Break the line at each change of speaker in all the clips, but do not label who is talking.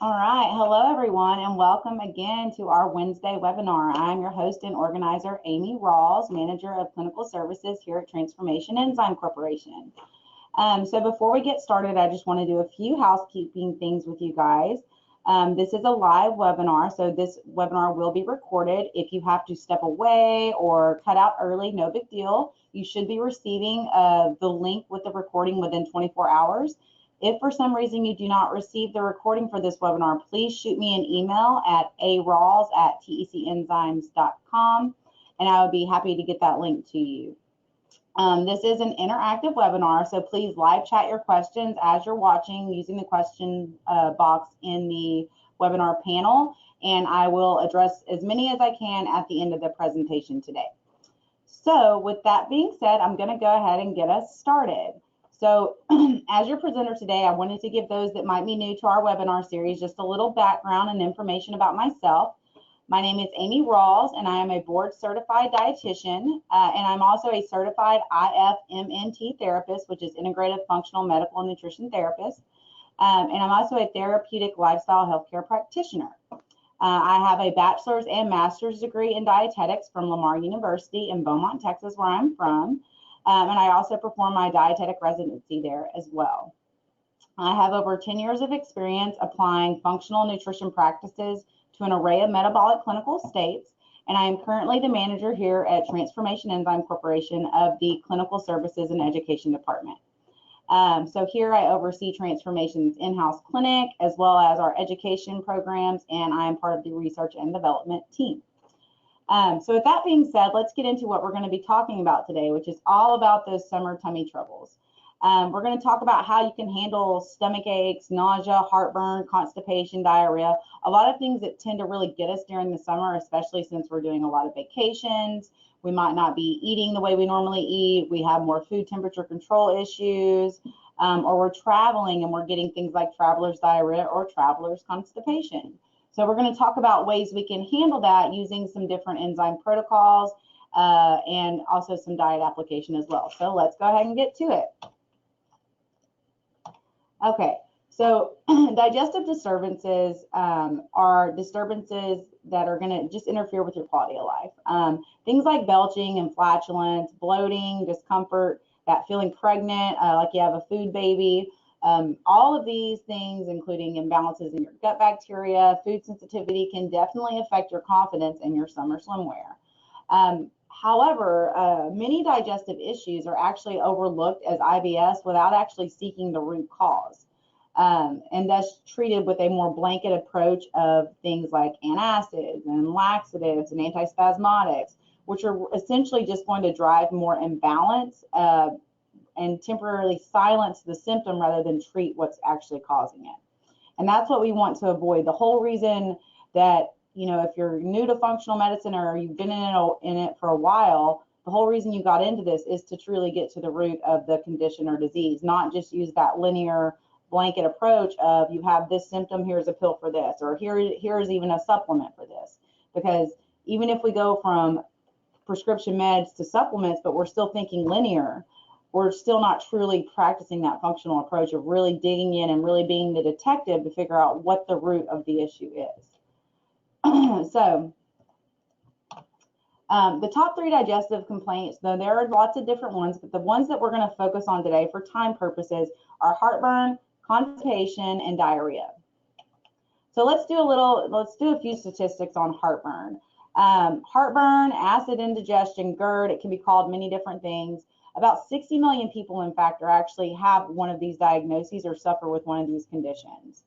All right. Hello, everyone, and welcome again to our Wednesday webinar. I'm your host and organizer, Amy Rawls, Manager of Clinical Services here at Transformation Enzyme Corporation. So before we get started, I just want to do a few housekeeping things with you guys. This is a live webinar, so this webinar will be recorded. If you have to step away or cut out early, no big deal. You should be receiving the link with the recording within 24 hours. If for some reason you do not receive the recording for this webinar, please shoot me an email at arawls@tecenzymes.com, and I would be happy to get that link to you. This is an interactive webinar, so please live chat your questions as you're watching using the question box in the webinar panel, and I will address as many as I can at the end of the presentation today. So with that being said, I'm going to go ahead and get us started. So as your presenter today, I wanted to give those that might be new to our webinar series just a little background and information about myself. My name is Amy Rawls, and I am a board certified dietitian, and I'm also a certified FMNS therapist, which is integrative functional medical and nutrition therapist. And I'm also a therapeutic lifestyle healthcare practitioner. I have a bachelor's and master's degree in dietetics from Lamar University in Beaumont, Texas, where I'm from. And I also perform my dietetic residency there as well. I have over 10 years of experience applying functional nutrition practices to an array of metabolic clinical states, and I am currently the manager here at Transformation Enzyme Corporation of the Clinical Services and Education Department. So here I oversee Transformation's in-house clinic as well as our education programs, and I am part of the research and development team. So with that being said, let's get into what we're going to be talking about today, which is all about those summer tummy troubles. We're going to talk about how you can handle stomach aches, nausea, heartburn, constipation, diarrhea, a lot of things that tend to really get us during the summer, especially since we're doing a lot of vacations. We might not be eating the way we normally eat. We have more food temperature control issues, or we're traveling and we're getting things like traveler's diarrhea or traveler's constipation. So we're going to talk about ways we can handle that using some different enzyme protocols and also some diet application as well. So let's go ahead and get to it. Okay, so digestive disturbances are disturbances that are going to just interfere with your quality of life. Things like belching and flatulence, bloating, discomfort, that feeling pregnant, like you have a food baby. All of these things, including imbalances in your gut bacteria, food sensitivity, can definitely affect your confidence in your summer swimwear. However, many digestive issues are actually overlooked as IBS without actually seeking the root cause. And that's treated with a more blanket approach of things like antacids and laxatives and antispasmodics, which are essentially just going to drive more imbalance and temporarily silence the symptom rather than treat what's actually causing it. And that's what we want to avoid. The whole reason that, if you're new to functional medicine or you've been in it for a while, the whole reason you got into this is to truly get to the root of the condition or disease, not just use that linear blanket approach of you have this symptom, here's a pill for this, or here's even a supplement for this. Because even if we go from prescription meds to supplements, but we're still thinking linear, we're still not truly practicing that functional approach of really digging in and really being the detective to figure out what the root of the issue is. So the top 3 digestive complaints, though there are lots of different ones, but the ones that we're going to focus on today for time purposes are heartburn, constipation, and diarrhea. So let's do a few statistics on heartburn. Heartburn, acid indigestion, GERD, it can be called many different things. About 60 million people, in fact, actually have one of these diagnoses or suffer with one of these conditions.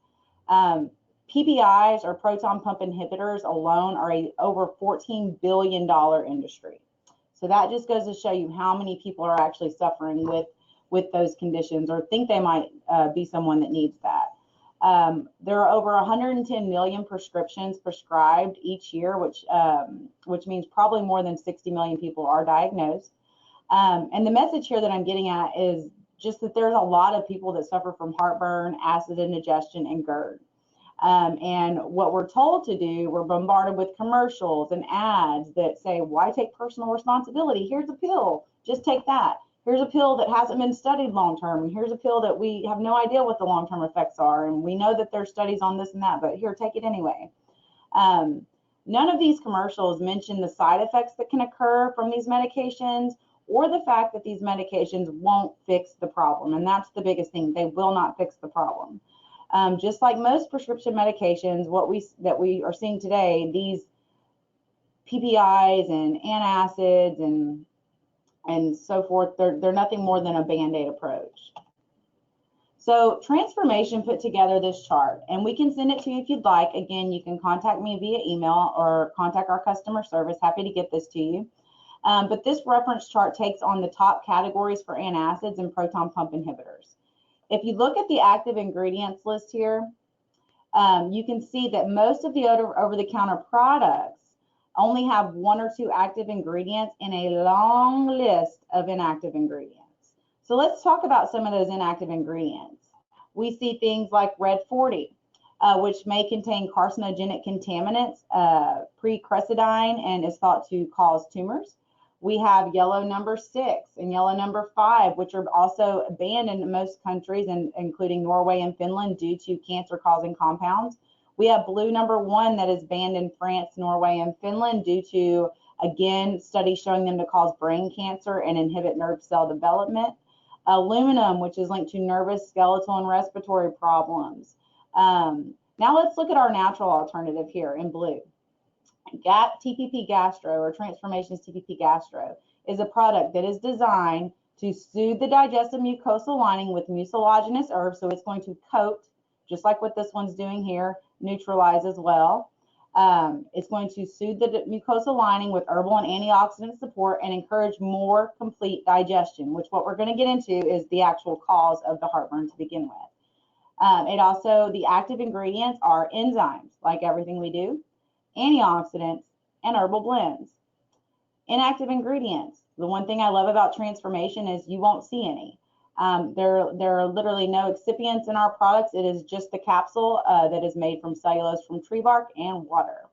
PPIs, or proton pump inhibitors, alone are over $14 billion industry. So that just goes to show you how many people are actually suffering with those conditions or think they might be someone that needs that. There are over 110 million prescriptions prescribed each year, which means probably more than 60 million people are diagnosed. And the message here that I'm getting at is just that there's a lot of people that suffer from heartburn, acid indigestion, and GERD. And what we're told to do, we're bombarded with commercials and ads that say, why take personal responsibility? Here's a pill, just take that. here's a pill that hasn't been studied long-term, and here's a pill that we have no idea what the long-term effects are, and we know that there's studies on this and that, but here, take it anyway. None of these commercials mention the side effects that can occur from these medications, or the fact that these medications won't fix the problem. And that's the biggest thing. They will not fix the problem. Just like most prescription medications, that we are seeing today, these PPIs and antacids and so forth, they're nothing more than a Band-Aid approach. So Transformation put together this chart, and we can send it to you if you'd like. Again, you can contact me via email or contact our customer service. Happy to get this to you. But this reference chart takes on the top categories for antacids and proton pump inhibitors. If you look at the active ingredients list here, you can see that most of the over-the-counter products only have 1 or 2 active ingredients in a long list of inactive ingredients. So let's talk about some of those inactive ingredients. We see things like Red 40, which may contain carcinogenic contaminants, precrecidine, and is thought to cause tumors. We have yellow number 6 and yellow number 5, which are also banned in most countries, including Norway and Finland, due to cancer-causing compounds. We have blue number 1 that is banned in France, Norway, and Finland due to, again, studies showing them to cause brain cancer and inhibit nerve cell development. Aluminum, which is linked to nervous, skeletal, and respiratory problems. Now let's look at our natural alternative here in blue. TPP Gastro, or Transformation's TPP Gastro, is a product that is designed to soothe the digestive mucosal lining with mucilaginous herbs. So it's going to coat, just like what this one's doing here, neutralize as well. It's going to soothe the mucosal lining with herbal and antioxidant support and encourage more complete digestion, which what we're going to get into is the actual cause of the heartburn to begin with. The active ingredients are enzymes, like everything we do, antioxidants, and herbal blends. Inactive ingredients. The one thing I love about Transformation is you won't see any. There are literally no excipients in our products. It is just the capsule that is made from cellulose from tree bark and water.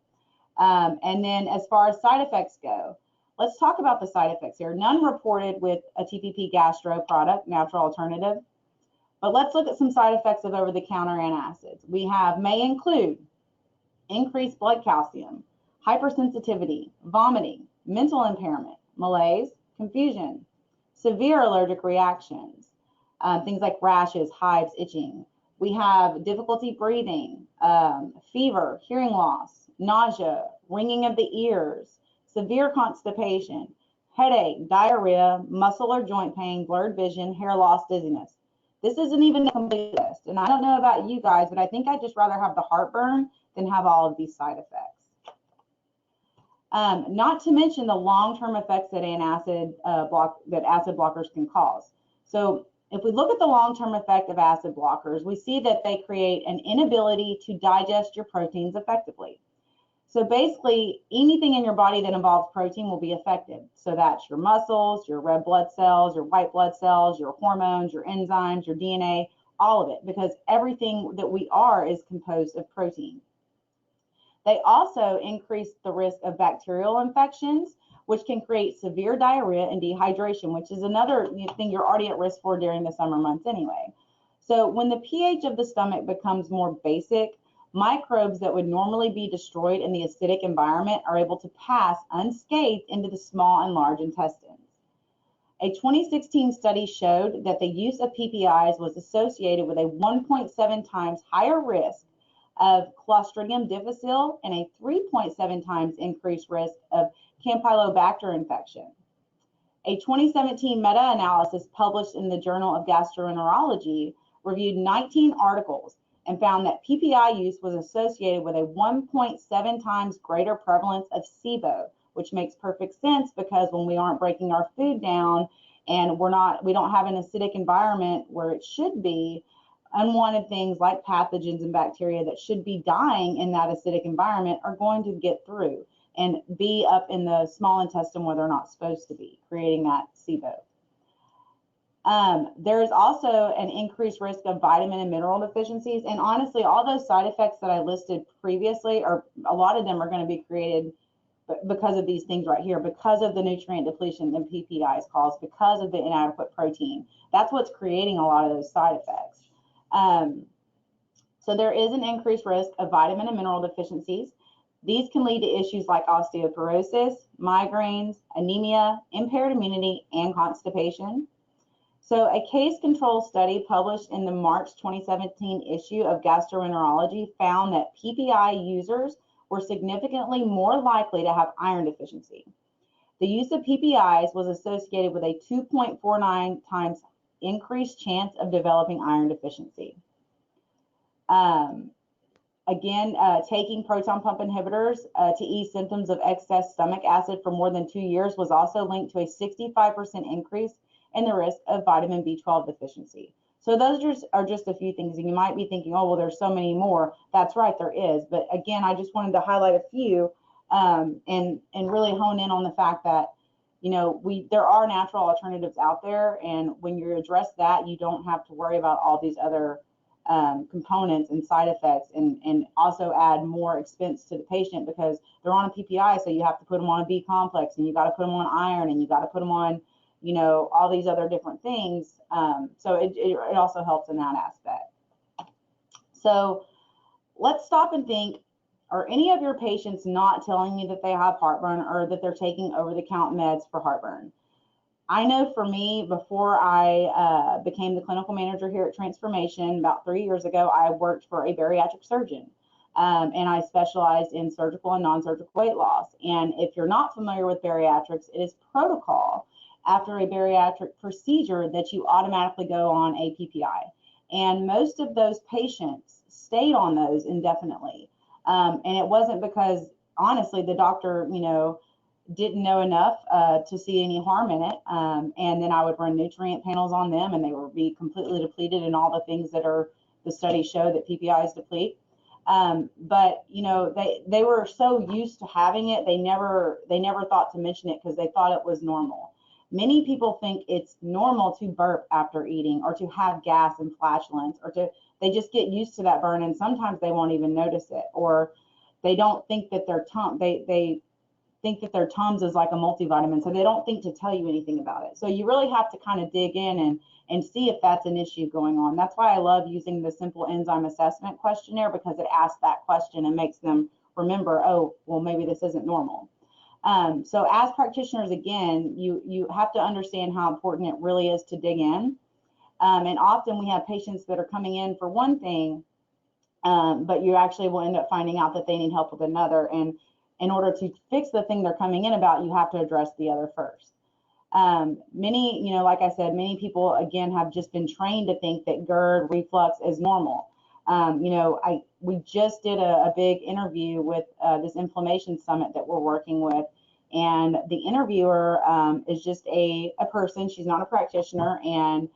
And then as far as side effects go, let's talk about the side effects here. None reported with a TPP Gastro product, natural alternative. But let's look at some side effects of over-the-counter antacids. We may include increased blood calcium, hypersensitivity, vomiting, mental impairment, malaise, confusion, severe allergic reactions, things like rashes, hives, itching. We have difficulty breathing, fever, hearing loss, nausea, ringing of the ears, severe constipation, headache, diarrhea, muscle or joint pain, blurred vision, hair loss, dizziness. This isn't even a complete list. And I don't know about you guys, but I think I'd just rather have the heartburn than have all of these side effects. Not to mention the long-term effects that acid blockers can cause. So if we look at the long-term effect of acid blockers, we see that they create an inability to digest your proteins effectively. So basically, anything in your body that involves protein will be affected. So that's your muscles, your red blood cells, your white blood cells, your hormones, your enzymes, your DNA, all of it, because everything that we are is composed of protein. They also increase the risk of bacterial infections, which can create severe diarrhea and dehydration, which is another thing you're already at risk for during the summer months anyway. So when the pH of the stomach becomes more basic, microbes that would normally be destroyed in the acidic environment are able to pass unscathed into the small and large intestines. A 2016 study showed that the use of PPIs was associated with a 1.7 times higher risk of Clostridium difficile and a 3.7 times increased risk of Campylobacter infection. A 2017 meta-analysis published in the Journal of Gastroenterology reviewed 19 articles and found that PPI use was associated with a 1.7 times greater prevalence of SIBO, which makes perfect sense because when we aren't breaking our food down and we don't have an acidic environment where it should be, unwanted things like pathogens and bacteria that should be dying in that acidic environment are going to get through and be up in the small intestine where they're not supposed to be, creating that SIBO. There is also an increased risk of vitamin and mineral deficiencies. And honestly, all those side effects that I listed previously, or a lot of them are going to be created because of these things right here, because of the nutrient depletion that PPIs cause, because of the inadequate protein. That's what's creating a lot of those side effects. So there is an increased risk of vitamin and mineral deficiencies. These can lead to issues like osteoporosis, migraines, anemia, impaired immunity, and constipation. So a case control study published in the March 2017 issue of Gastroenterology found that PPI users were significantly more likely to have iron deficiency. The use of PPIs was associated with a 2.49 times increased chance of developing iron deficiency. Again, taking proton pump inhibitors to ease symptoms of excess stomach acid for more than 2 years was also linked to a 65% increase in the risk of vitamin B12 deficiency. So those are just a few things, and you might be thinking, oh, well, there's so many more. That's right, there is. But again, I just wanted to highlight a few and really hone in on the fact that, you know, there are natural alternatives out there, and when you address that, you don't have to worry about all these other components and side effects, and also add more expense to the patient because they're on a PPI, so you have to put them on a B complex, and you got to put them on iron, and you got to put them on, you know, all these other different things. So it also helps in that aspect. So let's stop and think, are any of your patients not telling you that they have heartburn or that they're taking over-the-counter meds for heartburn? I know for me, before I became the clinical manager here at Transformation about 3 years ago, I worked for a bariatric surgeon, and I specialized in surgical and non-surgical weight loss. And if you're not familiar with bariatrics, it is protocol after a bariatric procedure that you automatically go on a PPI. And most of those patients stayed on those indefinitely. And it wasn't because, honestly, the doctor, you know, didn't know enough to see any harm in it. And then I would run nutrient panels on them, and they would be completely depleted in all the things that the studies show that PPIs deplete. But you know, they were so used to having it, they never thought to mention it because they thought it was normal. Many people think it's normal to burp after eating, or to have gas and flatulence, or they just get used to that burn, and sometimes they won't even notice it, or they don't think that their they think that their Tums is like a multivitamin, so they don't think to tell you anything about it. So you really have to kind of dig in and see if that's an issue going on. That's why I love using the simple enzyme assessment questionnaire, because it asks that question and makes them remember, oh, well, maybe this isn't normal. So as practitioners, again, you have to understand how important it really is to dig in. And often we have patients that are coming in for one thing, but you actually will end up finding out that they need help with another. And in order to fix the thing they're coming in about, you have to address the other first. Many, you know, like I said, many people, again, have just been trained to think that GERD reflux is normal. You know, we just did a big interview with this inflammation summit that we're working with, and the interviewer is just a person. She's not a practitioner, and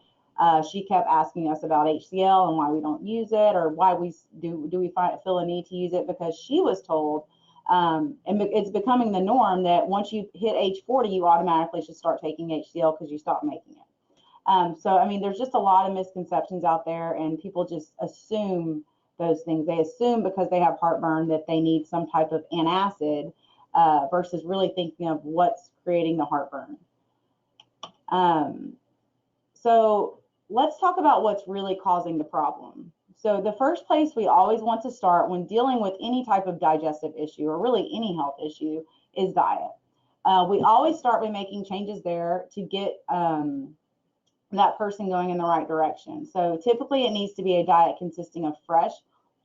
she kept asking us about HCl and why we don't use it, or why we feel a need to use it, because she was told, and it's becoming the norm, that once you hit age 40, you automatically should start taking HCl because you stop making it. So, I mean, there's just a lot of misconceptions out there, and people just assume those things. They assume because they have heartburn that they need some type of antacid, versus really thinking of what's creating the heartburn. So let's talk about what's really causing the problem. So the first place we always want to start when dealing with any type of digestive issue, or really any health issue, is diet. We always start by making changes there to get that person going in the right direction. So typically it needs to be a diet consisting of fresh,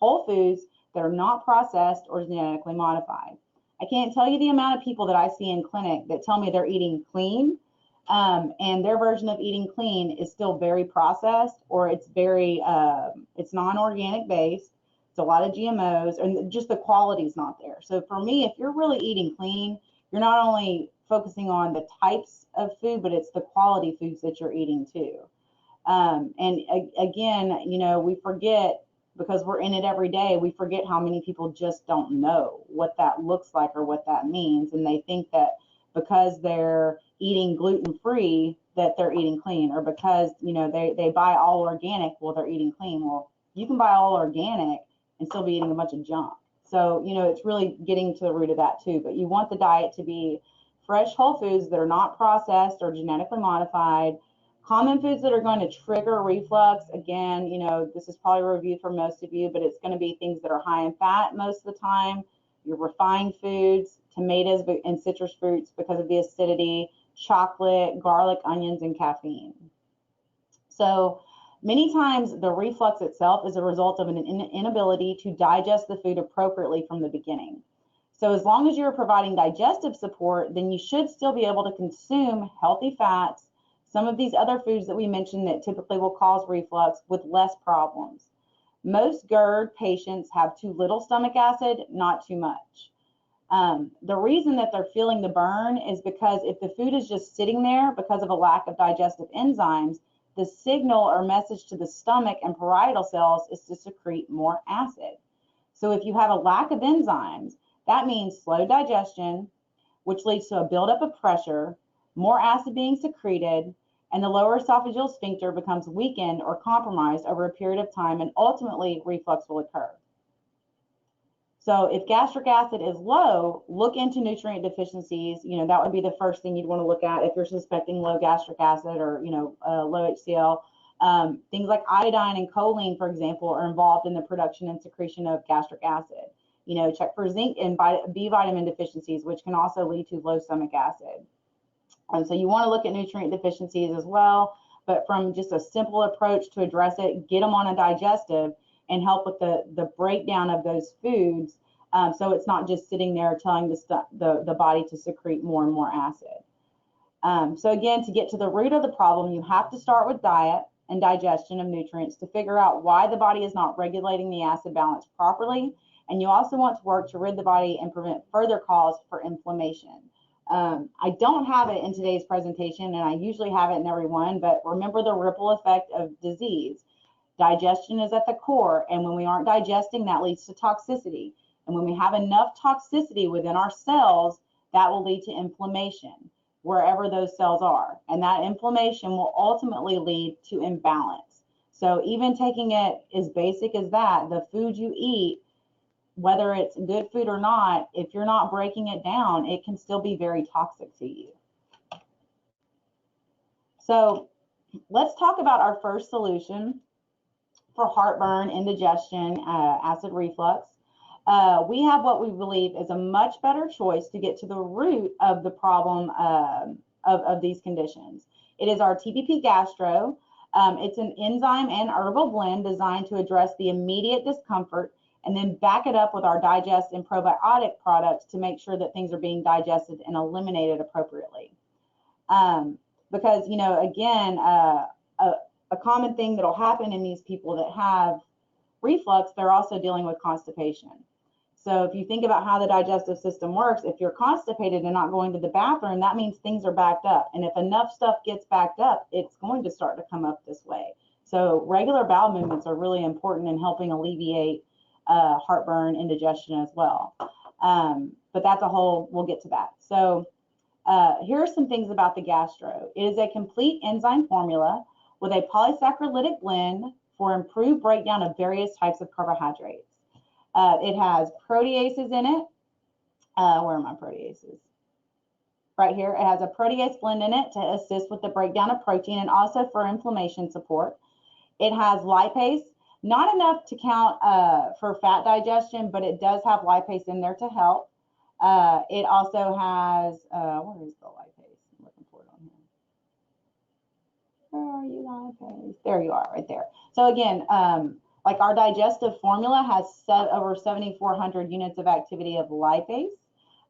whole foods that are not processed or genetically modified. I can't tell you the amount of people that I see in clinic that tell me they're eating clean, and their version of eating clean is still very processed, or it's very, it's non-organic based. It's a lot of GMOs, and just the quality's not there. So for me, if you're really eating clean, you're not only focusing on the types of food, but it's the quality foods that you're eating too. And again, you know, we forget, because we're in it every day, we forget how many people just don't know what that looks like or what that means. And they think that because they're eating gluten-free that they're eating clean, or because, you know, they buy all organic, well, they're eating clean. Well, you can buy all organic and still be eating a bunch of junk. So, you know, it's really getting to the root of that too. But you want the diet to be fresh whole foods that are not processed or genetically modified. Common foods that are going to trigger reflux, again, you know, this is probably a review for most of you, but it's going to be things that are high in fat most of the time, your refined foods, tomatoes and citrus fruits because of the acidity, chocolate, garlic, onions, and caffeine. So many times the reflux itself is a result of an inability to digest the food appropriately from the beginning. So as long as you're providing digestive support, then you should still be able to consume healthy fats, some of these other foods that we mentioned that typically will cause reflux with less problems. Most GERD patients have too little stomach acid, not too much. The reason that they're feeling the burn is because if the food is just sitting there because of a lack of digestive enzymes, the signal or message to the stomach and parietal cells is to secrete more acid. So if you have a lack of enzymes, that means slow digestion, which leads to a buildup of pressure, more acid being secreted, and the lower esophageal sphincter becomes weakened or compromised over a period of time, and ultimately reflux will occur. So if gastric acid is low, look into nutrient deficiencies. You know, that would be the first thing you'd want to look at if you're suspecting low gastric acid or, you know, low HCl. Things like iodine and choline, for example, are involved in the production and secretion of gastric acid. You know, check for zinc and B vitamin deficiencies, which can also lead to low stomach acid. So you want to look at nutrient deficiencies as well, but from just a simple approach to address it, get them on a digestive and help with the breakdown of those foods, so it's not just sitting there telling the body to secrete more and more acid. So again, to get to the root of the problem, you have to start with diet and digestion of nutrients to figure out why the body is not regulating the acid balance properly. And you also want to work to rid the body and prevent further cause for inflammation. I don't have it in today's presentation, and I usually have it in every one, but remember the ripple effect of disease. Digestion is at the core, and when we aren't digesting, that leads to toxicity. And when we have enough toxicity within our cells, that will lead to inflammation wherever those cells are. And that inflammation will ultimately lead to imbalance. So even taking it as basic as that, the food you eat, whether it's good food or not, if you're not breaking it down, it can still be very toxic to you. So let's talk about our first solution for heartburn, indigestion, acid reflux. We have what we believe is a much better choice to get to the root of the problem of these conditions. It is our TBP Gastro. It's an enzyme and herbal blend designed to address the immediate discomfort and then back it up with our digest and probiotic products to make sure that things are being digested and eliminated appropriately. Because, you know, again, a common thing that'll happen in these people that have reflux, they're also dealing with constipation. So if you think about how the digestive system works, if you're constipated and not going to the bathroom, that means things are backed up. And if enough stuff gets backed up, it's going to start to come up this way. So regular bowel movements are really important in helping alleviate heartburn, indigestion as well. But that's a whole, we'll get to that. So here are some things about the Gastro. It is a complete enzyme formula with a polysaccharidic blend for improved breakdown of various types of carbohydrates. It has proteases in it. Where are my proteases? Right here. It has a protease blend in it to assist with the breakdown of protein and also for inflammation support. It has lipase, not enough to count for fat digestion, but it does have lipase in there to help. It also has, where is the lipase? I'm looking for it on here. Where are you, lipase? There you are, right there. So again, like our digestive formula has over 7,400 units of activity of lipase,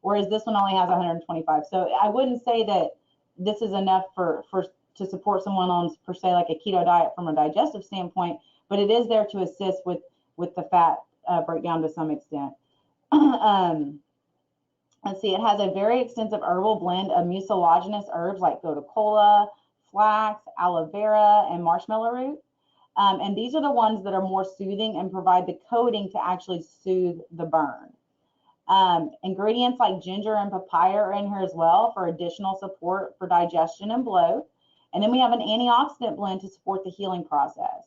whereas this one only has 125. So I wouldn't say that this is enough to support someone on, per se, like a keto diet from a digestive standpoint, but it is there to assist with the fat breakdown to some extent. Let's see, it has a very extensive herbal blend of mucilaginous herbs like gotu kola, flax, aloe vera, and marshmallow root. And these are the ones that are more soothing and provide the coating to actually soothe the burn. Ingredients like ginger and papaya are in here as well for additional support for digestion and bloat. And then we have an antioxidant blend to support the healing process.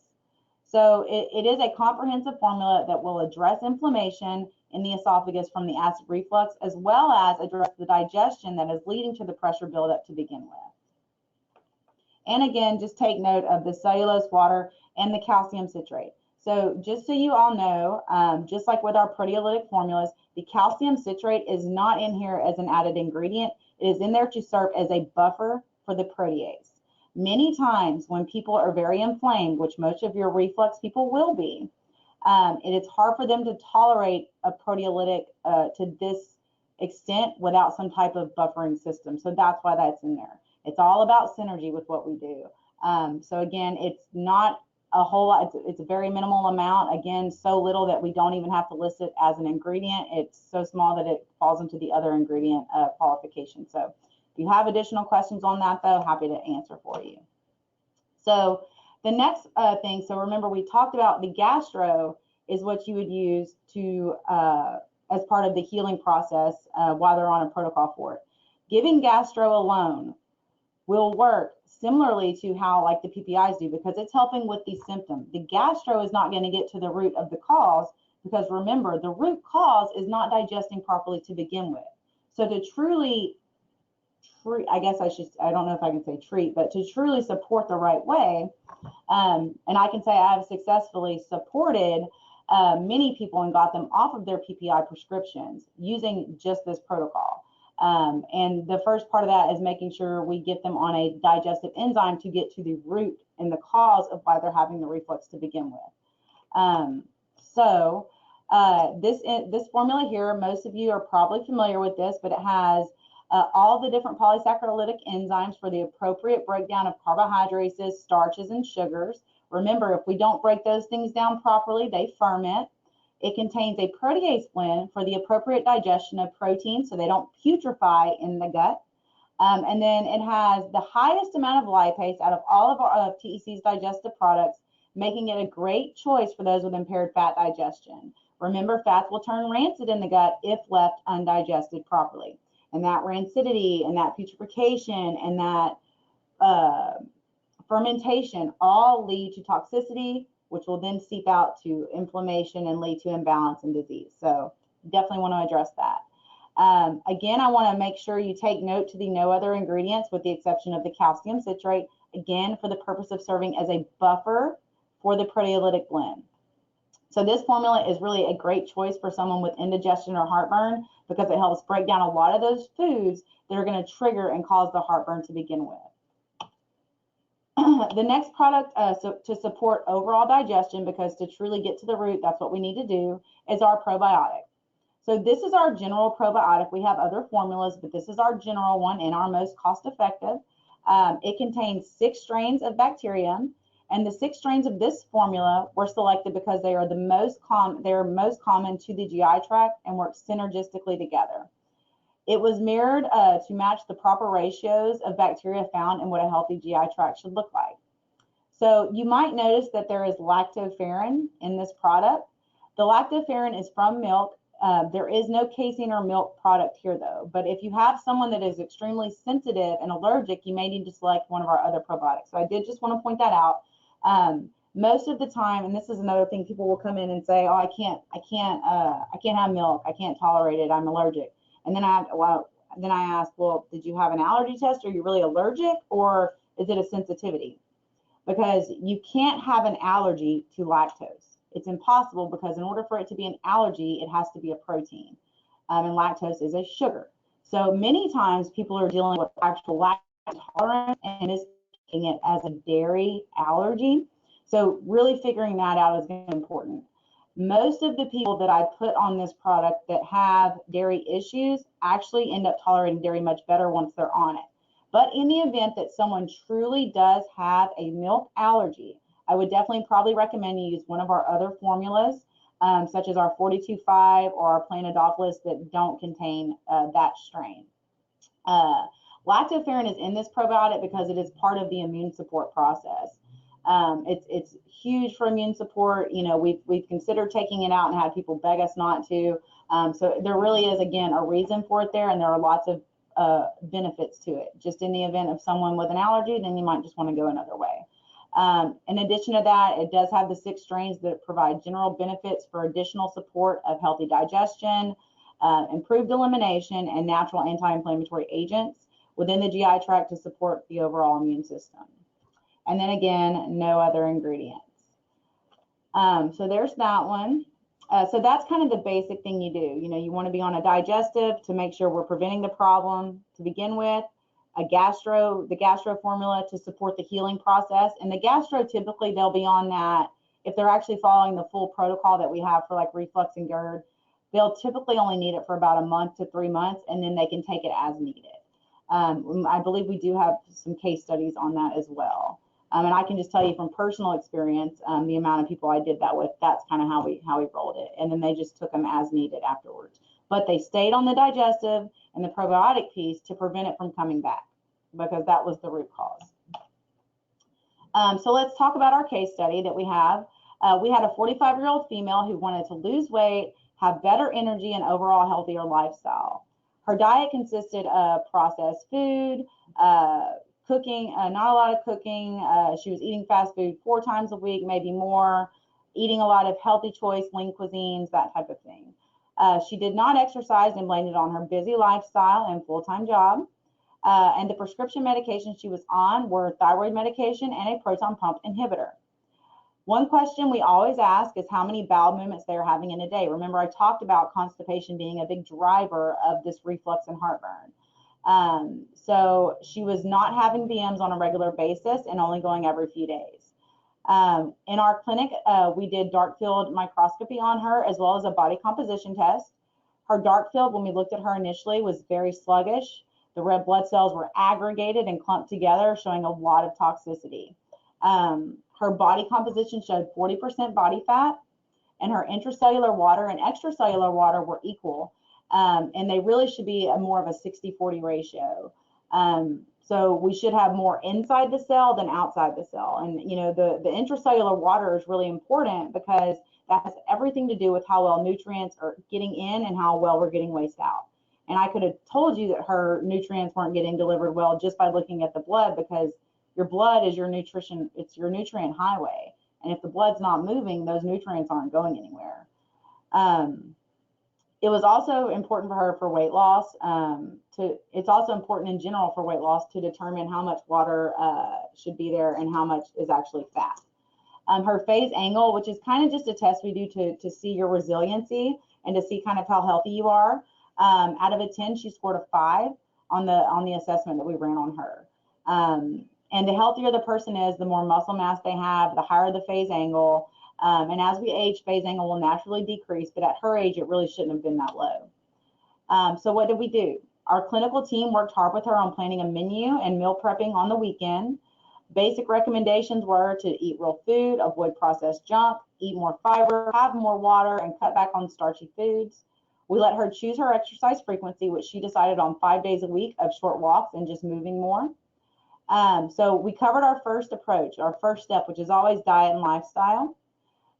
So it is a comprehensive formula that will address inflammation, in the esophagus from the acid reflux, as well as address the digestion that is leading to the pressure buildup to begin with. And again, just take note of the cellulose water and the calcium citrate. So just so you all know, just like with our proteolytic formulas, the calcium citrate is not in here as an added ingredient. It is in there to serve as a buffer for the protease. Many times when people are very inflamed, which most of your reflux people will be, it is hard for them to tolerate a proteolytic to this extent without some type of buffering system. So that's why that's in there. It's all about synergy with what we do. So again, it's not a whole lot. It's a very minimal amount. Again, so little that we don't even have to list it as an ingredient. It's so small that it falls into the other ingredient qualification. So if you have additional questions on that, though, happy to answer for you. So the next thing, so remember we talked about the gastro is what you would use to as part of the healing process while they're on a protocol for it. Giving gastro alone will work similarly to how like the PPIs do, because it's helping with the symptom. The gastro is not going to get to the root of the cause, because remember, the root cause is not digesting properly to begin with. So to truly I don't know if I can say treat, but to truly support the right way, and I can say I have successfully supported many people and got them off of their PPI prescriptions using just this protocol. And the first part of that is making sure we get them on a digestive enzyme to get to the root and the cause of why they're having the reflux to begin with. This formula here, most of you are probably familiar with this, but it has all the different polysaccharidolytic enzymes for the appropriate breakdown of carbohydrates, starches, and sugars. Remember, if we don't break those things down properly, they ferment. It contains a protease blend for the appropriate digestion of proteins so they don't putrefy in the gut. And then it has the highest amount of lipase out of all of our TEC's digestive products, making it a great choice for those with impaired fat digestion. Remember, fats will turn rancid in the gut if left undigested properly. And that rancidity and that putrefaction and that fermentation all lead to toxicity, which will then seep out to inflammation and lead to imbalance and disease. So definitely want to address that. Again, I want to make sure you take note to the no other ingredients with the exception of the calcium citrate, again, for the purpose of serving as a buffer for the proteolytic blend. So this formula is really a great choice for someone with indigestion or heartburn, because it helps break down a lot of those foods that are going to trigger and cause the heartburn to begin with. The next product to support overall digestion, because to truly get to the root, that's what we need to do, is our probiotic. So this is our general probiotic. We have other formulas, but this is our general one and our most cost effective. It contains 6 strains of bacterium, and the 6 strains of this formula were selected because they are the most common. They are most common to the GI tract and work synergistically together. It was mirrored to match the proper ratios of bacteria found in what a healthy GI tract should look like. So you might notice that there is lactoferrin in this product. The lactoferrin is from milk. There is no casein or milk product here though, but if you have someone that is extremely sensitive and allergic, you may need to select one of our other probiotics. So I did just want to point that out. Most of the time, and this is another thing, people will come in and say, oh, I can't have milk. I can't tolerate it. I'm allergic. And then I ask, well, did you have an allergy test? Are you really allergic, or is it a sensitivity? Because you can't have an allergy to lactose. It's impossible, because in order for it to be an allergy, it has to be a protein. And lactose is a sugar. So many times people are dealing with actual lactose intolerance and is taking it as a dairy allergy. So really figuring that out is very important. Most of the people that I put on this product that have dairy issues actually end up tolerating dairy much better once they're on it. But in the event that someone truly does have a milk allergy, I would definitely probably recommend you use one of our other formulas, such as our 42.5 or our Planodophilus, that don't contain that strain. Lactoferrin is in this probiotic because it is part of the immune support process. It's huge for immune support. You know, we've considered taking it out and had people beg us not to. So there really is, again, a reason for it there, and there are lots of benefits to it. Just in the event of someone with an allergy, then you might just want to go another way. In addition to that, it does have the 6 strains that provide general benefits for additional support of healthy digestion, improved elimination, and natural anti-inflammatory agents within the GI tract to support the overall immune system. And then again, no other ingredients. So there's that one. So that's kind of the basic thing you do. You know, you want to be on a digestive to make sure we're preventing the problem to begin with. The gastro formula to support the healing process. And the gastro, typically they'll be on that if they're actually following the full protocol that we have for like reflux and GERD. They'll typically only need it for about a month to 3 months, and then they can take it as needed. I believe we do have some case studies on that as well. And I can just tell you from personal experience, the amount of people I did that with, that's kind of how we rolled it. And then they just took them as needed afterwards. But they stayed on the digestive and the probiotic piece to prevent it from coming back, because that was the root cause. So let's talk about our case study that we have. We had a 45-year-old female who wanted to lose weight, have better energy, and overall healthier lifestyle. Her diet consisted of processed food, cooking, not a lot of cooking. She was eating fast food 4 times a week, maybe more, eating a lot of healthy choice, lean cuisines, that type of thing. She did not exercise and blamed it on her busy lifestyle and full-time job. And the prescription medications she was on were thyroid medication and a proton pump inhibitor. One question we always ask is how many bowel movements they're having in a day. Remember, I talked about constipation being a big driver of this reflux and heartburn. So she was not having BMs on a regular basis and only going every few days. In our clinic, we did dark field microscopy on her as well as a body composition test. Her dark field, when we looked at her initially, was very sluggish. The red blood cells were aggregated and clumped together, showing a lot of toxicity. Her body composition showed 40% body fat, and her intracellular water and extracellular water were equal. And they really should be more of a 60-40 ratio. So we should have more inside the cell than outside the cell. And, you know, the intracellular water is really important because that has everything to do with how well nutrients are getting in and how well we're getting waste out. And I could have told you that her nutrients weren't getting delivered well just by looking at the blood, because your blood is your nutrition, it's your nutrient highway. And if the blood's not moving, those nutrients aren't going anywhere. It was also important for her for weight loss. It's also important in general for weight loss to determine how much water should be there and how much is actually fat. Her phase angle, which is kind of just a test we do to see your resiliency and to see kind of how healthy you are. Out of a 10, she scored a 5 on the assessment that we ran on her. And the healthier the person is, the more muscle mass they have, the higher the phase angle. And as we age, phase angle will naturally decrease, but at her age, it really shouldn't have been that low. So what did we do? Our clinical team worked hard with her on planning a menu and meal prepping on the weekend. Basic recommendations were to eat real food, avoid processed junk, eat more fiber, have more water, and cut back on starchy foods. We let her choose her exercise frequency, which she decided on 5 days a week of short walks and just moving more. So we covered our first approach, our first step, which is always diet and lifestyle.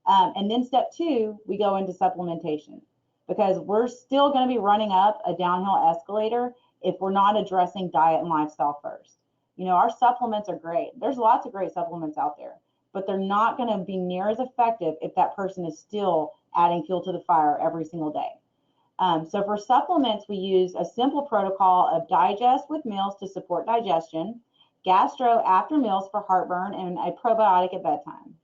And then step 2, we go into supplementation, because we're still going to be running up a downhill escalator if we're not addressing diet and lifestyle first. You know, our supplements are great. There's lots of great supplements out there, but they're not going to be near as effective if that person is still adding fuel to the fire every single day. So for supplements, we use a simple protocol of digest with meals to support digestion, gastro after meals for heartburn, and a probiotic at bedtime.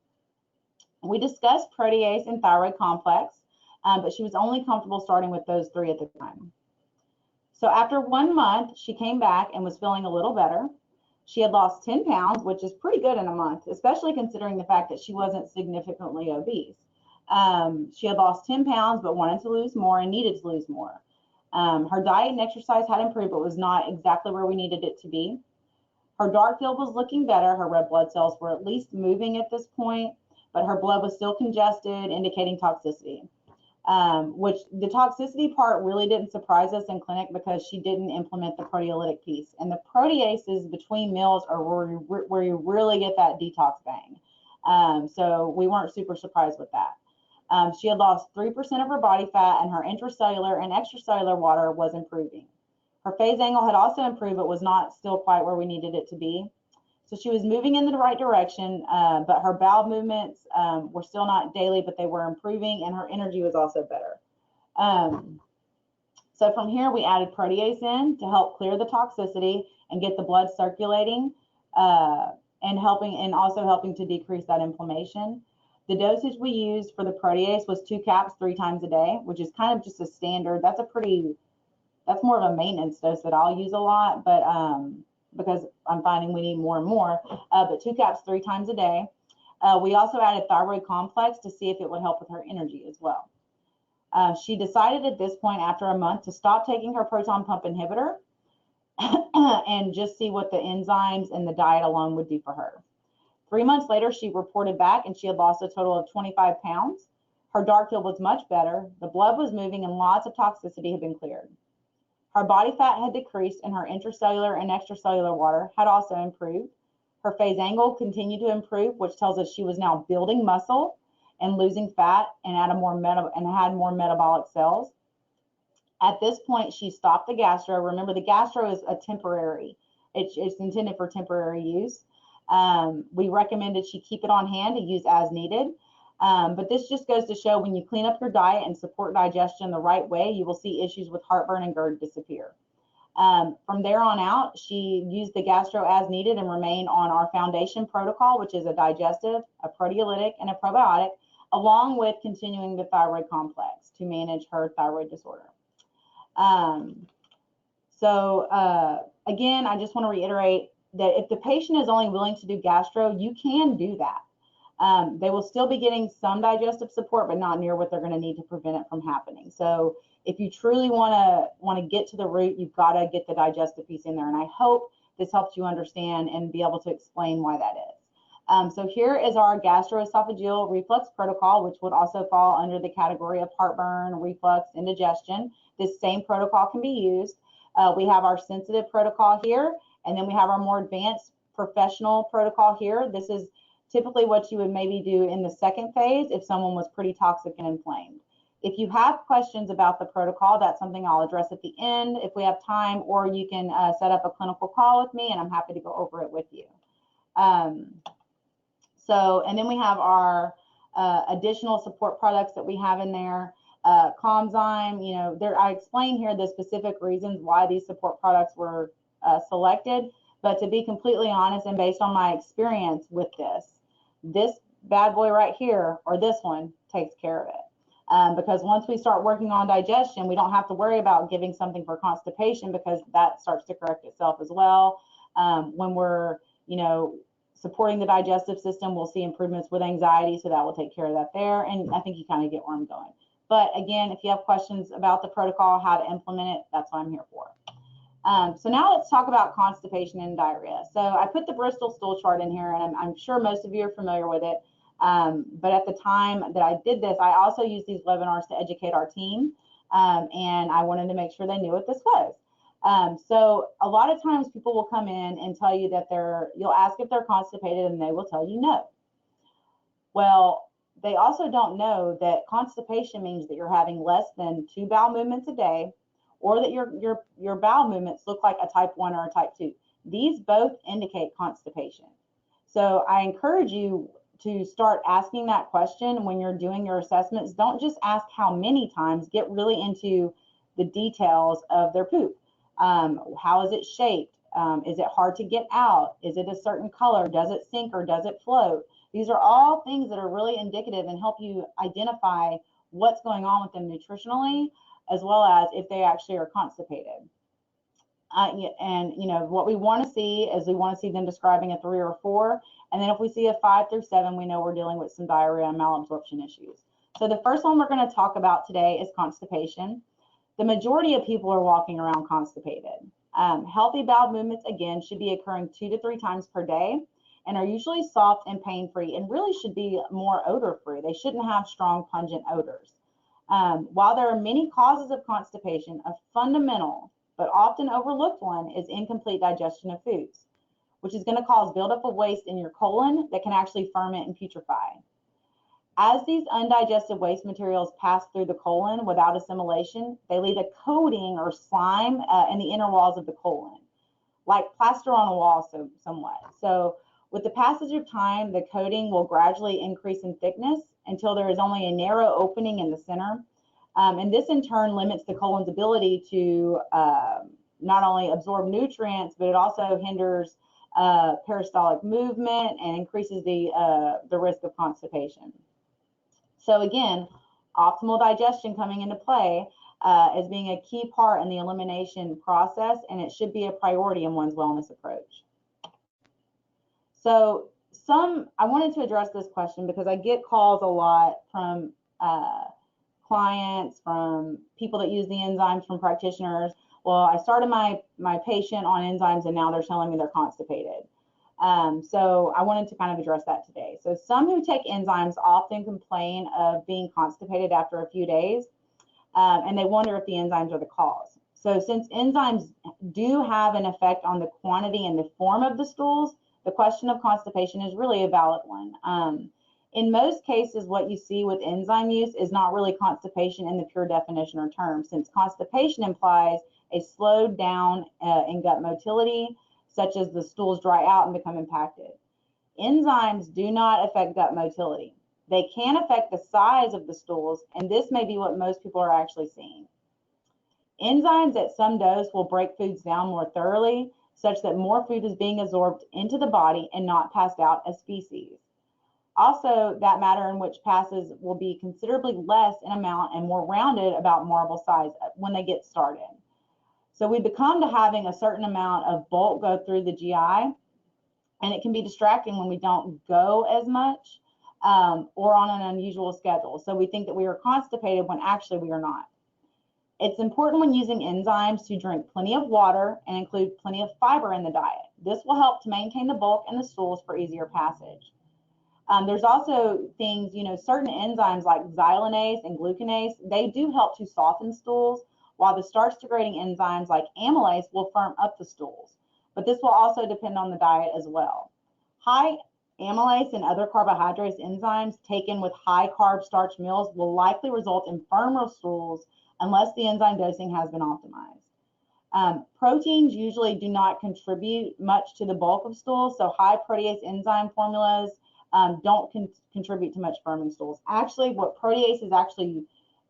We discussed protease and thyroid complex, but she was only comfortable starting with those 3 at the time. So after 1 month, she came back and was feeling a little better. She had lost 10 pounds, which is pretty good in a month, especially considering the fact that she wasn't significantly obese. She had lost 10 pounds, but wanted to lose more and needed to lose more. Her diet and exercise had improved, but was not exactly where we needed it to be. Her dark field was looking better. Her red blood cells were at least moving at this point, but her blood was still congested, indicating toxicity. Which the toxicity part really didn't surprise us in clinic because she didn't implement the proteolytic piece. And the proteases between meals are where you really get that detox bang. So we weren't super surprised with that. She had lost 3% of her body fat, and her intracellular and extracellular water was improving. Her phase angle had also improved, but was not still quite where we needed it to be. So she was moving in the right direction, but her bowel movements were still not daily, but they were improving, and her energy was also better. So from here, we added protease in to help clear the toxicity and get the blood circulating, and also helping to decrease that inflammation. The dosage we used for the protease was 2 caps 3 times a day, which is kind of just a standard. That's more of a maintenance dose that I'll use a lot, but because I'm finding we need more and more, but 2 caps 3 times a day. We also added thyroid complex to see if it would help with her energy as well. She decided at this point, after a month, to stop taking her proton pump inhibitor and just see what the enzymes and the diet alone would do for her. 3 months later, she reported back and she had lost a total of 25 pounds. Her dark field was much better. The blood was moving and lots of toxicity had been cleared. Her body fat had decreased and her intracellular and extracellular water had also improved. Her phase angle continued to improve, which tells us she was now building muscle and losing fat and had more metabolic cells. At this point, she stopped the gastro. Remember, the gastro is a temporary. It's intended for temporary use. We recommended she keep it on hand to use as needed. But this just goes to show when you clean up your diet and support digestion the right way, you will see issues with heartburn and GERD disappear. From there on out, she used the gastro as needed and remained on our foundation protocol, which is a digestive, a proteolytic, and a probiotic, along with continuing the thyroid complex to manage her thyroid disorder. Again, I just want to reiterate that if the patient is only willing to do gastro, you can do that. They will still be getting some digestive support, but not near what they're going to need to prevent it from happening. So if you truly want to get to the root, you've got to get the digestive piece in there. And I hope this helps you understand and be able to explain why that is. So here is our gastroesophageal reflux protocol, which would also fall under the category of heartburn, reflux, indigestion. This same protocol can be used. We have our sensitive protocol here, and then we have our more advanced professional protocol here. This is typically what you would maybe do in the second phase if someone was pretty toxic and inflamed. If you have questions about the protocol, that's something I'll address at the end if we have time, or you can set up a clinical call with me and I'm happy to go over it with you. And then we have our additional support products that we have in there. Comzyme, I explain here the specific reasons why these support products were selected, but to be completely honest and based on my experience with this bad boy right here, or this one, takes care of it. Because once we start working on digestion, we don't have to worry about giving something for constipation because that starts to correct itself as well. When we're, supporting the digestive system, we'll see improvements with anxiety, so that will take care of that there. And I think you kind of get where I'm going. But again, if you have questions about the protocol, how to implement it, that's what I'm here for. So now let's talk about constipation and diarrhea. So I put the Bristol stool chart in here, and I'm sure most of you are familiar with it. But at the time that I did this, I also used these webinars to educate our team, and I wanted to make sure they knew what this was. So a lot of times people will come in and tell you that you'll ask if they're constipated and they will tell you no. Well, they also don't know that constipation means that you're having less than 2 bowel movements a day, or that your bowel movements look like a type 1 or a type 2. These both indicate constipation. So I encourage you to start asking that question when you're doing your assessments. Don't just ask how many times, get really into the details of their poop. How is it shaped? Is it hard to get out? Is it a certain color? Does it sink or does it float? These are all things that are really indicative and help you identify what's going on with them nutritionally, as well as if they actually are constipated. And what we want to see is we want to see them describing a 3 or 4. And then if we see a 5 through 7, we know we're dealing with some diarrhea and malabsorption issues. So the first one we're going to talk about today is constipation. The majority of people are walking around constipated. Healthy bowel movements, again, should be occurring 2 to 3 times per day and are usually soft and pain-free and really should be more odor-free. They shouldn't have strong, pungent odors. While there are many causes of constipation, a fundamental but often overlooked one is incomplete digestion of foods, which is going to cause buildup of waste in your colon that can actually ferment and putrefy. As these undigested waste materials pass through the colon without assimilation, they leave a coating or slime in the inner walls of the colon. like plaster on a wall somewhat. So with the passage of time, the coating will gradually increase in thickness until there is only a narrow opening in the center. And this in turn limits the colon's ability to not only absorb nutrients, but it also hinders peristaltic movement and increases the risk of constipation. So again, optimal digestion coming into play as being a key part in the elimination process, and it should be a priority in one's wellness approach. So I wanted to address this question because I get calls a lot from clients, from people that use the enzymes, from practitioners. Well, I started my patient on enzymes and now they're telling me they're constipated. So I wanted to kind of address that today. So some who take enzymes often complain of being constipated after a few days, and they wonder if the enzymes are the cause. So since enzymes do have an effect on the quantity and the form of the stools, the question of constipation is really a valid one. In most cases, what you see with enzyme use is not really constipation in the pure definition or term, since constipation implies a slowed down in gut motility, such as the stools dry out and become impacted. Enzymes do not affect gut motility. They can affect the size of the stools, and this may be what most people are actually seeing. Enzymes at some dose will break foods down more thoroughly, such that more food is being absorbed into the body and not passed out as feces. Also, that matter in which passes will be considerably less in amount and more rounded about marble size when they get started. So we become to having a certain amount of bulk go through the GI, and it can be distracting when we don't go as much or on an unusual schedule. So we think that we are constipated when actually we are not. It's important when using enzymes to drink plenty of water and include plenty of fiber in the diet. This will help to maintain the bulk in the stools for easier passage. There's also things, certain enzymes like xylanase and glucanase, they do help to soften stools, while the starch degrading enzymes like amylase will firm up the stools. But this will also depend on the diet as well. High amylase and other carbohydrates enzymes taken with high carb starch meals will likely result in firmer stools unless the enzyme dosing has been optimized. Proteins usually do not contribute much to the bulk of stools, so high protease enzyme formulas don't contribute to much firming stools. Actually, what protease is actually,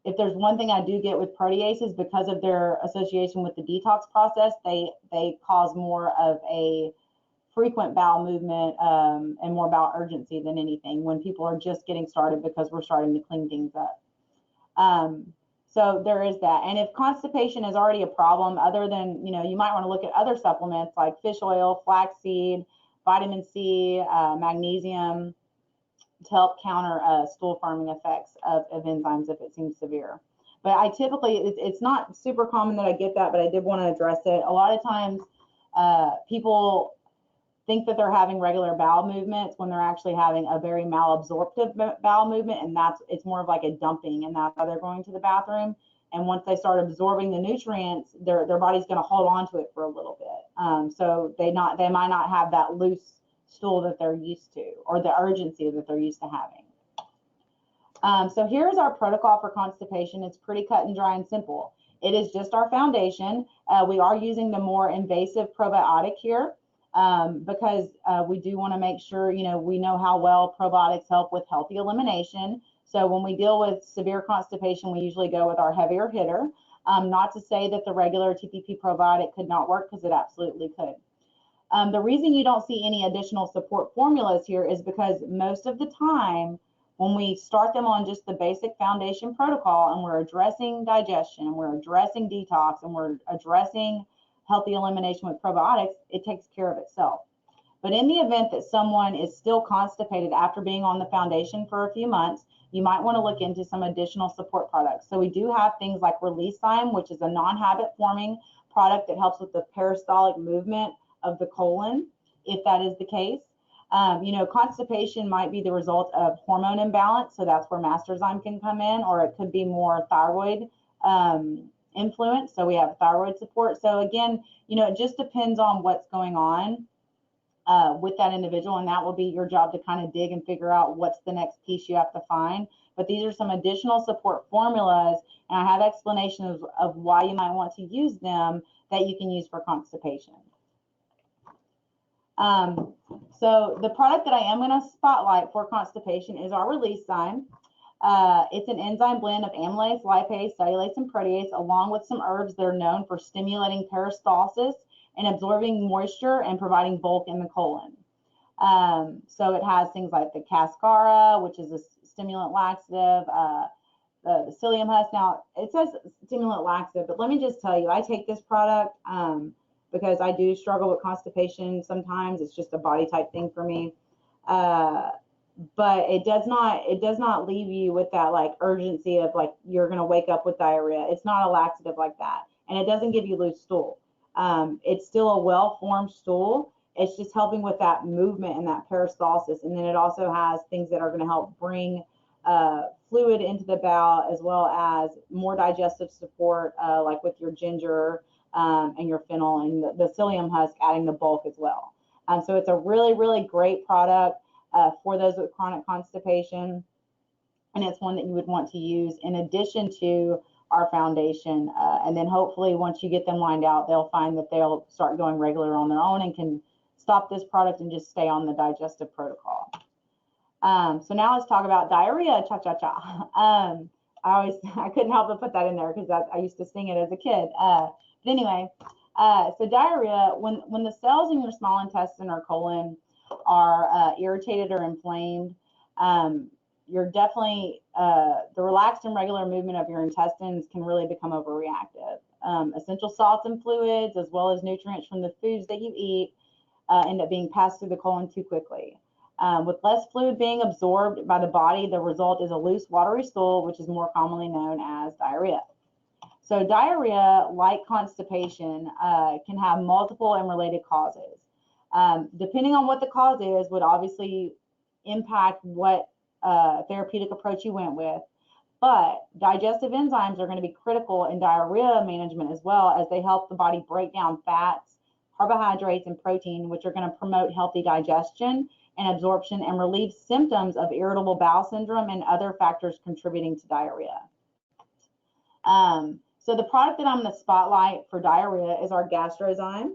if there's one thing I do get with proteases, because of their association with the detox process, they cause more of a frequent bowel movement and more bowel urgency than anything when people are just getting started because we're starting to clean things up. So there is that. And if constipation is already a problem, other than, you might want to look at other supplements like fish oil, flaxseed, vitamin C, magnesium, to help counter stool firming effects of enzymes if it seems severe. But I typically, it's not super common that I get that, but I did want to address it. A lot of times people think that they're having regular bowel movements when they're actually having a very malabsorptive bowel movement, and it's more of like a dumping, and that's why they're going to the bathroom. And once they start absorbing the nutrients, their body's going to hold on to it for a little bit. So they might not have that loose stool that they're used to, or the urgency that they're used to having. So here's our protocol for constipation. It's pretty cut and dry and simple. It is just our foundation. We are using the more invasive probiotic here because we do want to make sure, we know how well probiotics help with healthy elimination. So when we deal with severe constipation, we usually go with our heavier hitter. Not to say that the regular TPP probiotic could not work, because it absolutely could. The reason you don't see any additional support formulas here is because most of the time, when we start them on just the basic foundation protocol and we're addressing digestion and we're addressing detox and we're addressing healthy elimination with probiotics, it takes care of itself. But in the event that someone is still constipated after being on the foundation for a few months, you might want to look into some additional support products. So we do have things like Releasezyme, which is a non-habit forming product that helps with the peristaltic movement of the colon, if that is the case. Constipation might be the result of hormone imbalance, so that's where Masterzyme can come in, or it could be more thyroid influence, so we have thyroid support. So again, it just depends on what's going on with that individual, and that will be your job to kind of dig and figure out what's the next piece you have to find. But these are some additional support formulas, and I have explanations of why you might want to use them that you can use for constipation. So the product that I am going to spotlight for constipation is our releasezyme. It's an enzyme blend of amylase, lipase, cellulase, and protease, along with some herbs that are known for stimulating peristalsis and absorbing moisture and providing bulk in the colon. So it has things like the cascara, which is a stimulant laxative, the psyllium husk. Now, it says stimulant laxative, but let me just tell you, I take this product because I do struggle with constipation sometimes. It's just a body type thing for me. But it does not leave you with that like urgency of like you're going to wake up with diarrhea. It's not a laxative like that. And it doesn't give you loose stool. It's still a well-formed stool. It's just helping with that movement and that peristalsis. And then it also has things that are going to help bring fluid into the bowel, as well as more digestive support, like with your ginger and your fennel, and the psyllium husk adding the bulk as well. So it's a really, really great product for those with chronic constipation. And it's one that you would want to use in addition to our foundation. And then hopefully once you get them lined out, they'll find that they'll start going regular on their own and can stop this product and just stay on the digestive protocol. So now let's talk about diarrhea, cha-cha-cha. I couldn't help but put that in there because I used to sing it as a kid. But anyway, so diarrhea, when the cells in your small intestine or colon are irritated or inflamed, you're definitely, the relaxed and regular movement of your intestines can really become overreactive. Essential salts and fluids, as well as nutrients from the foods that you eat, end up being passed through the colon too quickly. With less fluid being absorbed by the body, the result is a loose, watery stool, which is more commonly known as diarrhea. So diarrhea, like constipation, can have multiple and related causes. Depending on what the cause is, would obviously impact what therapeutic approach you went with. But digestive enzymes are going to be critical in diarrhea management as well, as they help the body break down fats, carbohydrates, and protein, which are going to promote healthy digestion and absorption and relieve symptoms of irritable bowel syndrome and other factors contributing to diarrhea. So the product that I'm going to spotlight for diarrhea is our Gastrozyme.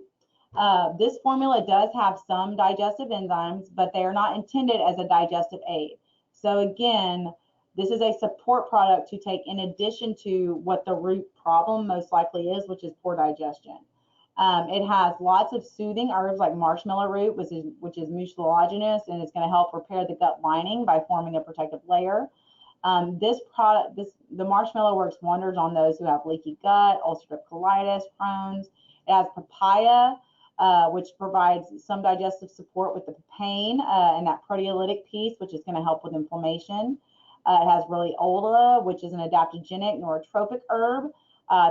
This formula does have some digestive enzymes, but they are not intended as a digestive aid. So again, this is a support product to take in addition to what the root problem most likely is, which is poor digestion. It has lots of soothing herbs like marshmallow root, which is mucilaginous, and it's going to help repair the gut lining by forming a protective layer. The marshmallow works wonders on those who have leaky gut, ulcerative colitis, Crohn's. It has papaya, which provides some digestive support with the pain and that proteolytic piece, which is going to help with inflammation. It has Roliola, which is an adaptogenic neurotropic herb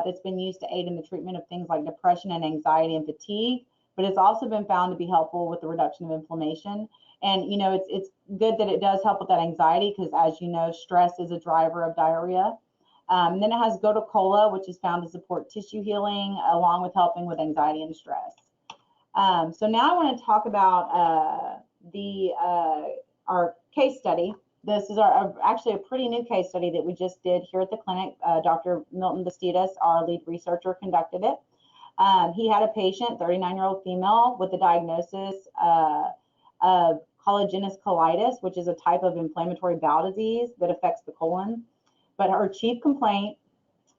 that's been used to aid in the treatment of things like depression and anxiety and fatigue, but it's also been found to be helpful with the reduction of inflammation. And, you know, it's good that it does help with that anxiety because, as you know, stress is a driver of diarrhea. And then it has Gotu Kola, which is found to support tissue healing along with helping with anxiety and stress. So now I want to talk about our case study. This is actually a pretty new case study that we just did here at the clinic. Dr. Milton Bastidas, our lead researcher, conducted it. He had a patient, 39-year-old female, with the diagnosis of collagenous colitis, which is a type of inflammatory bowel disease that affects the colon. But her chief complaint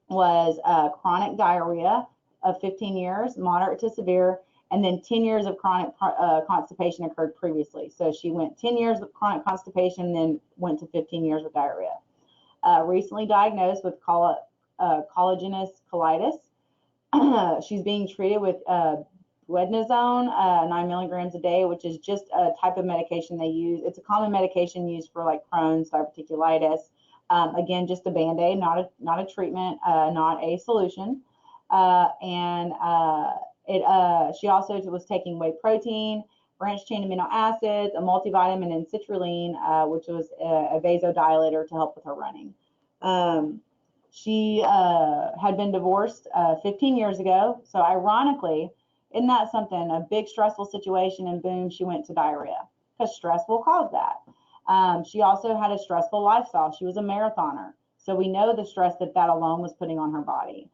was chronic diarrhea of 15 years, moderate to severe, and then 10 years of chronic constipation occurred previously. So she went 10 years with chronic constipation, then went to 15 years with diarrhea. Recently diagnosed with collagenous colitis. She's being treated with prednisone, 9 milligrams a day, which is just a type of medication they use. It's a common medication used for like Crohn's, diverticulitis. Again, just a Band-Aid, not a treatment, not a solution. She also was taking whey protein, branched chain amino acids, a multivitamin, and citrulline, which was a vasodilator to help with her running. She had been divorced 15 years ago. So ironically, isn't that something, a big stressful situation, and boom, she went to diarrhea, because stress will cause that. She also had a stressful lifestyle. She was a marathoner. So we know the stress that alone was putting on her body.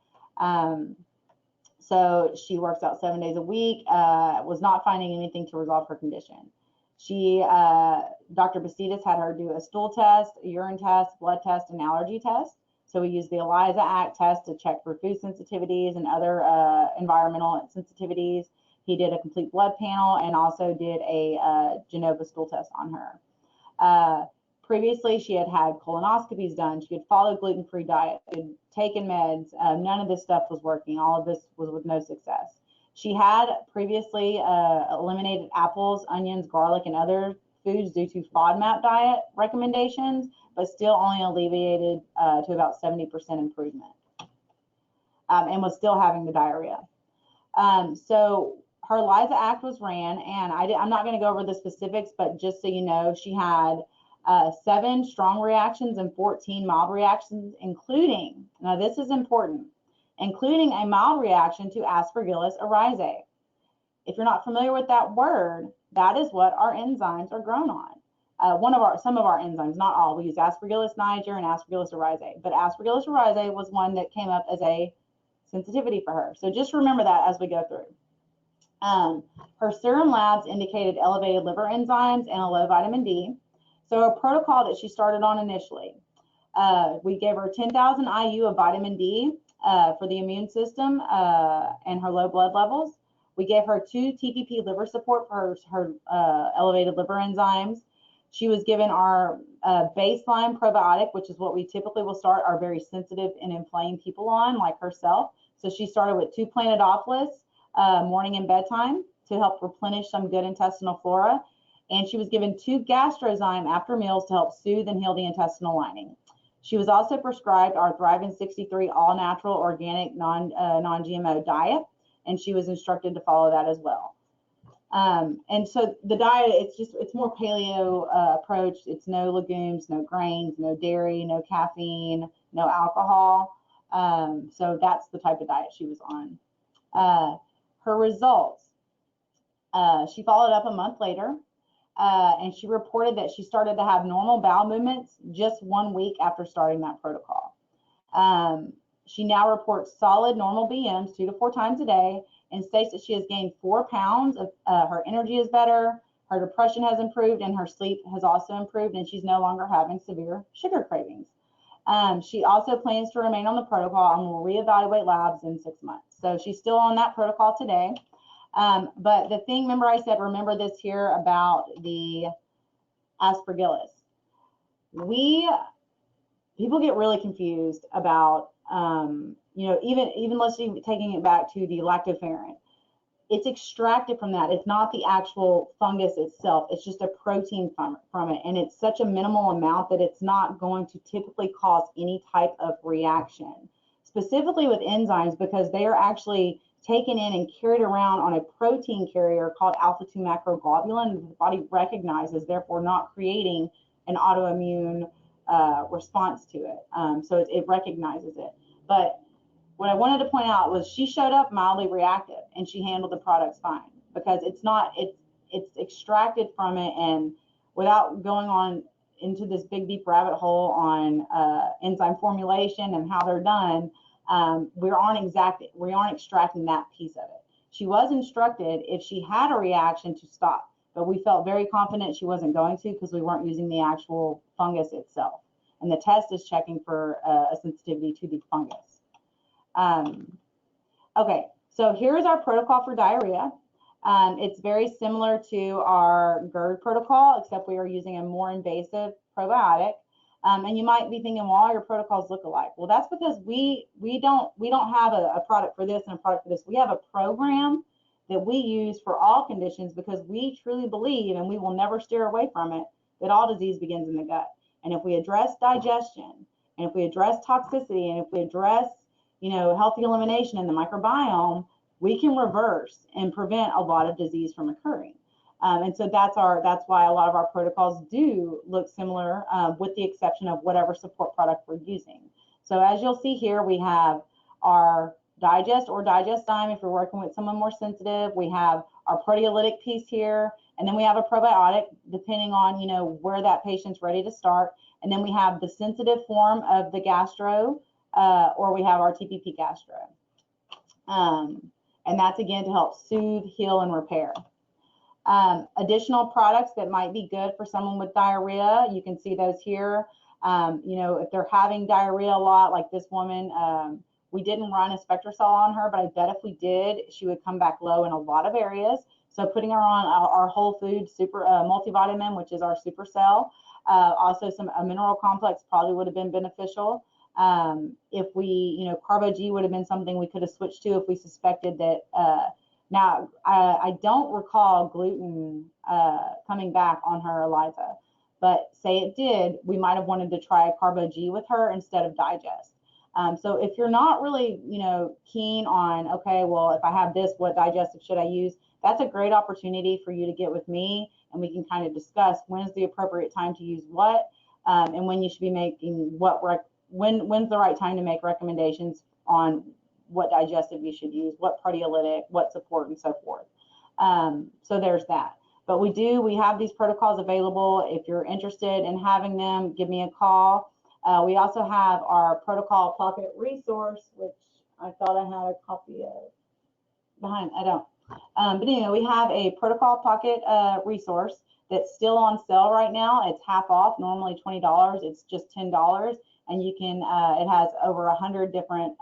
So she works out 7 days a week, was not finding anything to resolve her condition. Dr. Bastidas had her do a stool test, a urine test, blood test, and allergy test. So we used the ELISA ACT test to check for food sensitivities and other environmental sensitivities. He did a complete blood panel and also did a Genova stool test on her. Previously, she had had colonoscopies done. She had followed gluten-free diet, had taken meds. None of this stuff was working. All of this was with no success. She had previously eliminated apples, onions, garlic, and other foods due to FODMAP diet recommendations, but still only alleviated to about 70% improvement, and was still having the diarrhea. So her ELISA ACT was ran, and I'm not going to go over the specifics, but just so you know, she had 7 strong reactions and 14 mild reactions, including, now this is important, including a mild reaction to Aspergillus oryzae. If you're not familiar with that word, that is what our enzymes are grown on. Some of our enzymes, not all. We use Aspergillus niger and Aspergillus oryzae, but Aspergillus oryzae was one that came up as a sensitivity for her. So just remember that as we go through. Her serum labs indicated elevated liver enzymes and a low vitamin D. So a protocol that she started on initially, we gave her 10,000 IU of vitamin D for the immune system and her low blood levels. We gave her 2 TPP liver support for her elevated liver enzymes. She was given our baseline probiotic, which is what we typically will start our very sensitive and inflamed people on, like herself. So she started with 2 Plantodophilus morning and bedtime to help replenish some good intestinal flora. And she was given 2 Gastrozyme after meals to help soothe and heal the intestinal lining. She was also prescribed our Thrivin 63 all-natural, organic, non-GMO diet, and she was instructed to follow that as well. And so the diet, it's more paleo approach. It's no legumes, no grains, no dairy, no caffeine, no alcohol. So that's the type of diet she was on. Her results, she followed up a month later. And she reported that she started to have normal bowel movements just 1 week after starting that protocol. She now reports solid normal BMs 2 to 4 times a day and states that she has gained 4 pounds. Her energy is better, her depression has improved, and her sleep has also improved, and she's no longer having severe sugar cravings. She also plans to remain on the protocol and will reevaluate labs in 6 months. So she's still on that protocol today. But the thing, remember this here about the Aspergillus. People get really confused about, even let's see, taking it back to the lactoferrin. It's extracted from that. It's not the actual fungus itself. It's just a protein from it. And it's such a minimal amount that it's not going to typically cause any type of reaction, specifically with enzymes, because they are actually taken in and carried around on a protein carrier called alpha-2 macroglobulin that the body recognizes, therefore not creating an autoimmune response to it. So it recognizes it. But what I wanted to point out was she showed up mildly reactive and she handled the products fine, because it's extracted from it, and without going on into this big deep rabbit hole on enzyme formulation and how they're done, we aren't extracting that piece of it. She was instructed if she had a reaction to stop, but we felt very confident she wasn't going to because we weren't using the actual fungus itself. And the test is checking for a sensitivity to the fungus. Okay, so here's our protocol for diarrhea. It's very similar to our GERD protocol, except we are using a more invasive probiotic. And you might be thinking, well, all your protocols look alike. Well, that's because we don't have a product for this and a product for this. We have a program that we use for all conditions, because we truly believe, and we will never steer away from it, that all disease begins in the gut. And if we address digestion, and if we address toxicity, and if we address, healthy elimination in the microbiome, we can reverse and prevent a lot of disease from occurring. And so that's why a lot of our protocols do look similar, with the exception of whatever support product we're using. So as you'll see here, we have our digest or Digestive if you're working with someone more sensitive. We have our proteolytic piece here, and then we have a probiotic depending on where that patient's ready to start. And then we have the sensitive form of the gastro, or we have our TPP gastro. And that's again to help soothe, heal, and repair. Additional products that might be good for someone with diarrhea, you can see those here. You know, if they're having diarrhea a lot, like this woman, we didn't run a spectrosol on her, but I bet if we did, she would come back low in a lot of areas. So putting her on our whole food super multivitamin, which is our supercell, also a mineral complex probably would have been beneficial. If we, you know, Carbo G would have been something we could have switched to if we suspected that. Now, I don't recall gluten coming back on her ELISA, but say it did, we might have wanted to try Carbo G with her instead of Digest. So if you're not really, you know, keen on, okay, well, if I have this, what digestive should I use? That's a great opportunity for you to get with me, and we can kind of discuss when's the appropriate time to use what, and when you should be making what, when's the right time to make recommendations on what digestive you should use, what proteolytic, what support, and so forth. So there's that. But we have these protocols available. If you're interested in having them, give me a call. We also have our protocol pocket resource, which I thought I had a copy of behind. I don't. But anyway, we have a protocol pocket resource that's still on sale right now. It's half off, normally $20. It's just $10, and you can. It has over 100 different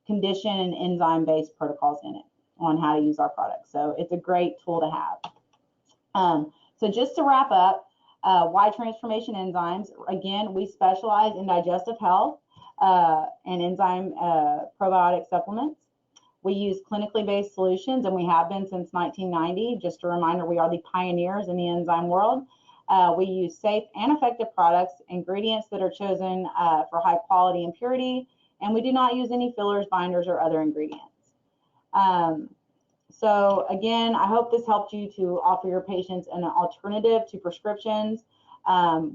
condition and enzyme-based protocols in it on how to use our products. So it's a great tool to have. So just to wrap up, why Transformation Enzymes? Again, we specialize in digestive health and enzyme probiotic supplements. We use clinically based solutions, and we have been since 1990. Just a reminder, we are the pioneers in the enzyme world. We use safe and effective products, ingredients that are chosen for high quality and purity, and we do not use any fillers, binders, or other ingredients. So again, I hope this helped you to offer your patients an alternative to prescriptions.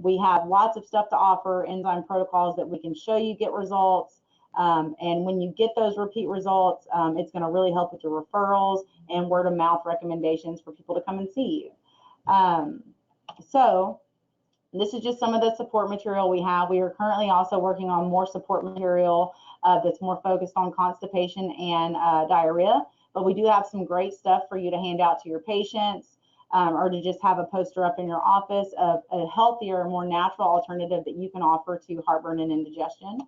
We have lots of stuff to offer, enzyme protocols that we can show you get results. And when you get those repeat results, it's going to really help with your referrals and word of mouth recommendations for people to come and see you. So this is just some of the support material we have. We are currently also working on more support material that's more focused on constipation and diarrhea, but we do have some great stuff for you to hand out to your patients or to just have a poster up in your office of a healthier, more natural alternative that you can offer to heartburn and indigestion.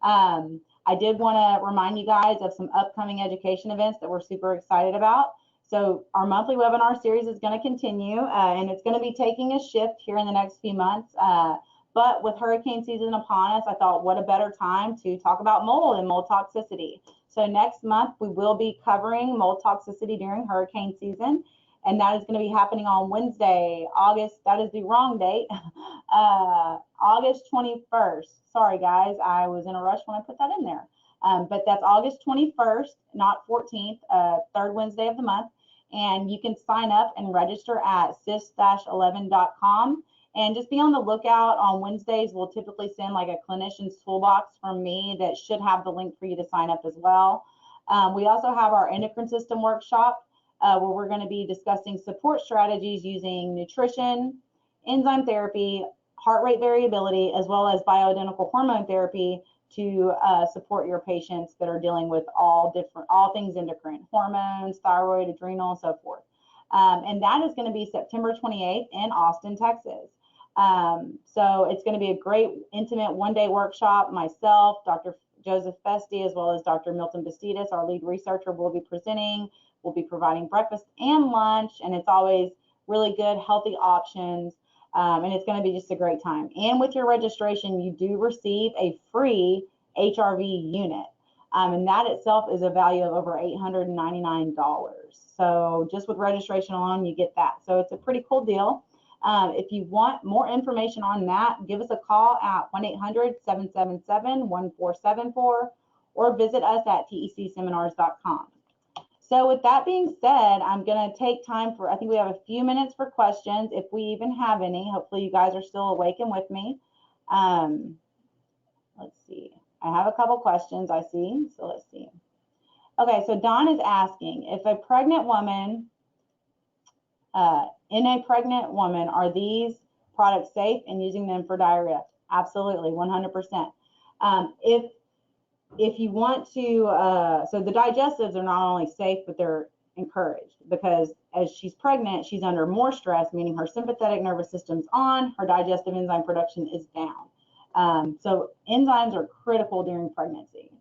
I did want to remind you guys of some upcoming education events that we're super excited about. So our monthly webinar series is going to continue, and it's going to be taking a shift here in the next few months. But with hurricane season upon us, I thought what a better time to talk about mold and mold toxicity. So next month, we will be covering mold toxicity during hurricane season, and that is going to be happening on Wednesday, that is the wrong date, August 21st. Sorry, guys, I was in a rush when I put that in there. But that's August 21st, not 14th, third Wednesday of the month. And you can sign up and register at cis-11.com. And just be on the lookout. On Wednesdays, we'll typically send like a clinician's toolbox from me that should have the link for you to sign up as well. We also have our endocrine system workshop where we're going to be discussing support strategies using nutrition, enzyme therapy, heart rate variability, as well as bioidentical hormone therapy to support your patients that are dealing with all things endocrine, hormones, thyroid, adrenal, and so forth. And that is going to be September 28th in Austin, Texas. So it's going to be a great, intimate one-day workshop. Myself, Dr. Joseph Festi, as well as Dr. Milton Bastidas, our lead researcher, will be presenting. We'll be providing breakfast and lunch, and it's always really good, healthy options. And it's going to be just a great time. And with your registration, you do receive a free HRV unit. And that itself is a value of over $899. So just with registration alone, you get that. So it's a pretty cool deal. If you want more information on that, give us a call at 1-800-777-1474 or visit us at tecseminars.com. So with that being said, I'm going to take time for, I think we have a few minutes for questions, if we even have any. Hopefully you guys are still awake and with me. Let's see. I have a couple questions I see, so let's see. Okay, so Don is asking, if a pregnant woman, are these products safe and using them for diarrhea? Absolutely, 100%. if you want to, so the digestives are not only safe, but they're encouraged, because as she's pregnant, she's under more stress, meaning her sympathetic nervous system's on, her digestive enzyme production is down. So enzymes are critical during pregnancy.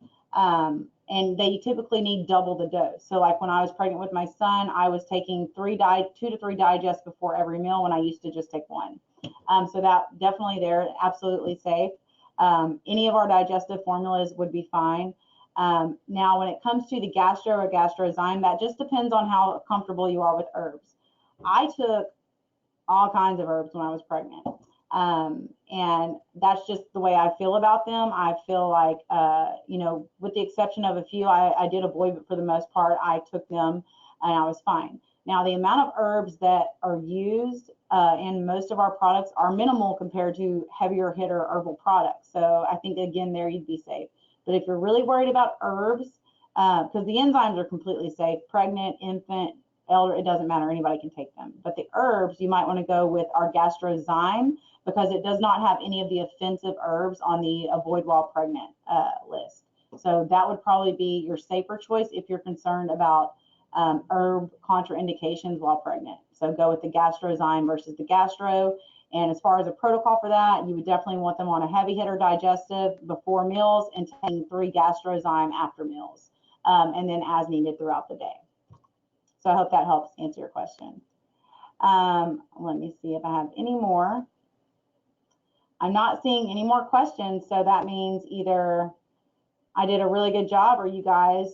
And they typically need double the dose. So like when I was pregnant with my son, I was taking 2 to 3 digests before every meal when I used to just take 1. So that definitely, they're absolutely safe. Any of our digestive formulas would be fine. Now, when it comes to the gastro or gastrozyme, that just depends on how comfortable you are with herbs. I took all kinds of herbs when I was pregnant. And that's just the way I feel about them. I feel like, you know, with the exception of a few, I did avoid, but for the most part, I took them and I was fine. Now, the amount of herbs that are used in most of our products are minimal compared to heavier hitter herbal products. So I think, again, there you'd be safe. But if you're really worried about herbs, because the enzymes are completely safe, pregnant, infant, elder, it doesn't matter, anybody can take them. But the herbs, you might want to go with our gastrozyme, because it does not have any of the offensive herbs on the avoid while pregnant list. So that would probably be your safer choice if you're concerned about herb contraindications while pregnant. So go with the gastrozyme versus the gastro. And as far as a protocol for that, you would definitely want them on a heavy hitter digestive before meals and taking 3 gastrozyme after meals, and then as needed throughout the day. So I hope that helps answer your question. Let me see if I have any more. I'm not seeing any more questions, so that means either I did a really good job or you guys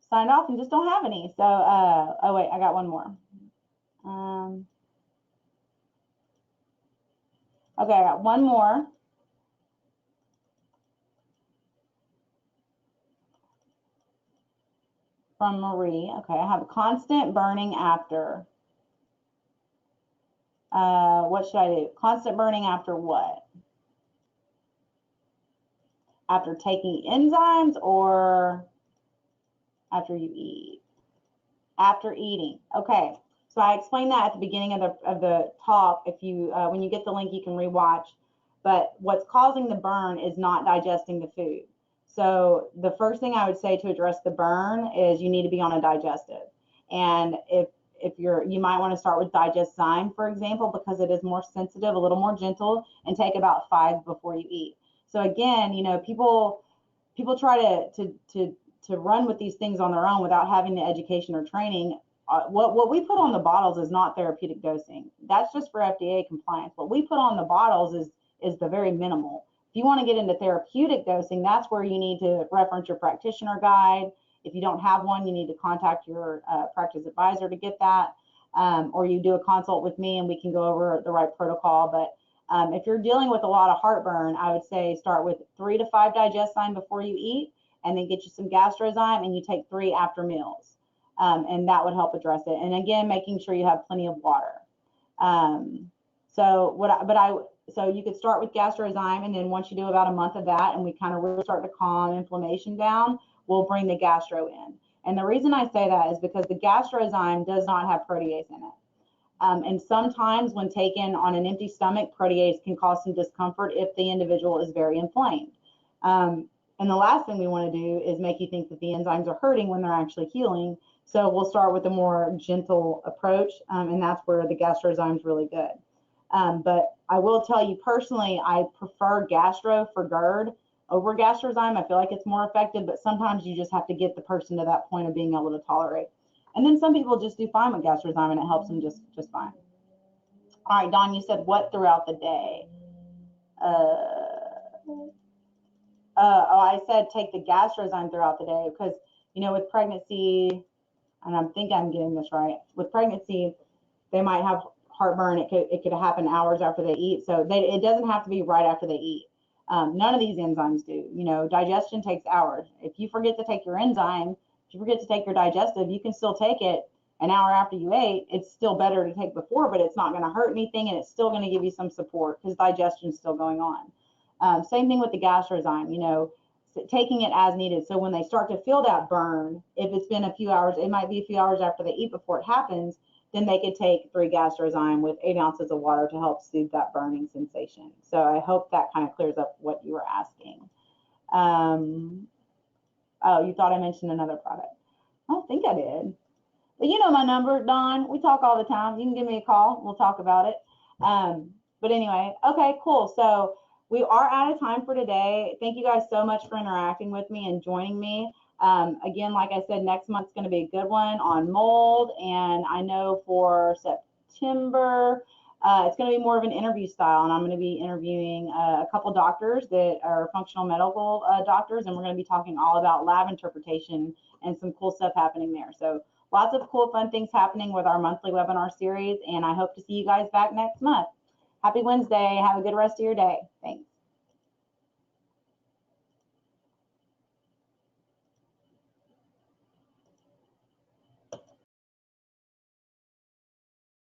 signed off and just don't have any. So, oh wait, I got one more. Okay, I got one more. From Marie. Okay, I have constant burning after. What should I do? Constant burning after what? After taking enzymes or after you eat? After eating. Okay, so I explained that at the beginning of the talk. If you when you get the link, you can rewatch. But what's causing the burn is not digesting the food. So the first thing I would say to address the burn is you need to be on a digestive. And if you might want to start with Digestive, for example, because it is more sensitive, a little more gentle, and take about 5 before you eat. So again, you know, people try to run with these things on their own without having the education or training. What we put on the bottles is not therapeutic dosing. That's just for FDA compliance. What we put on the bottles is the very minimal. If you want to get into therapeutic dosing, that's where you need to reference your practitioner guide. If you don't have one, you need to contact your practice advisor to get that, or you do a consult with me and we can go over the right protocol. But if you're dealing with a lot of heartburn, I would say start with 3 to 5 Digestive before you eat, and then get you some gastrozyme, and you take 3 after meals, and that would help address it. And again, making sure you have plenty of water. So you could start with gastrozyme, and then once you do about a month of that, and we kind of really start to calm inflammation down, we'll bring the gastro in. And the reason I say that is because the gastrozyme does not have protease in it. And sometimes when taken on an empty stomach, protease can cause some discomfort if the individual is very inflamed. And the last thing we want to do is make you think that the enzymes are hurting when they're actually healing. So we'll start with a more gentle approach, and that's where the gastrozyme is really good. But I will tell you personally, I prefer gastro for GERD over gastrozyme. I feel like it's more effective, but sometimes you just have to get the person to that point of being able to tolerate. And then some people just do fine with gastrozyme and it helps them just fine. All right, Dawn, you said what throughout the day? I said take the gastrozyme throughout the day because, you know, with pregnancy, and I think I'm getting this right, with pregnancy, they might have heartburn. It could happen hours after they eat. So it doesn't have to be right after they eat. None of these enzymes do. You know, digestion takes hours. If you forget to take your enzyme, if you forget to take your digestive, you can still take it an hour after you ate. It's still better to take before, but it's not going to hurt anything, and it's still going to give you some support because digestion is still going on. Same thing with the gastrozyme, you know, taking it as needed. So when they start to feel that burn, if it's been a few hours, it might be a few hours after they eat before it happens, then they could take 3 gastrozyme with 8 ounces of water to help soothe that burning sensation. So I hope that kind of clears up what you were asking. Oh, you thought I mentioned another product. I don't think I did. But you know my number, Dawn. We talk all the time. You can give me a call. We'll talk about it. But anyway, okay, cool. So we are out of time for today. Thank you guys so much for interacting with me and joining me. Again, like I said, next month's going to be a good one on mold. And I know for September, it's going to be more of an interview style. And I'm going to be interviewing a couple doctors that are functional medical doctors. And we're going to be talking all about lab interpretation and some cool stuff happening there. So lots of cool, fun things happening with our monthly webinar series. And I hope to see you guys back next month. Happy Wednesday. Have a good rest of your day. Thanks.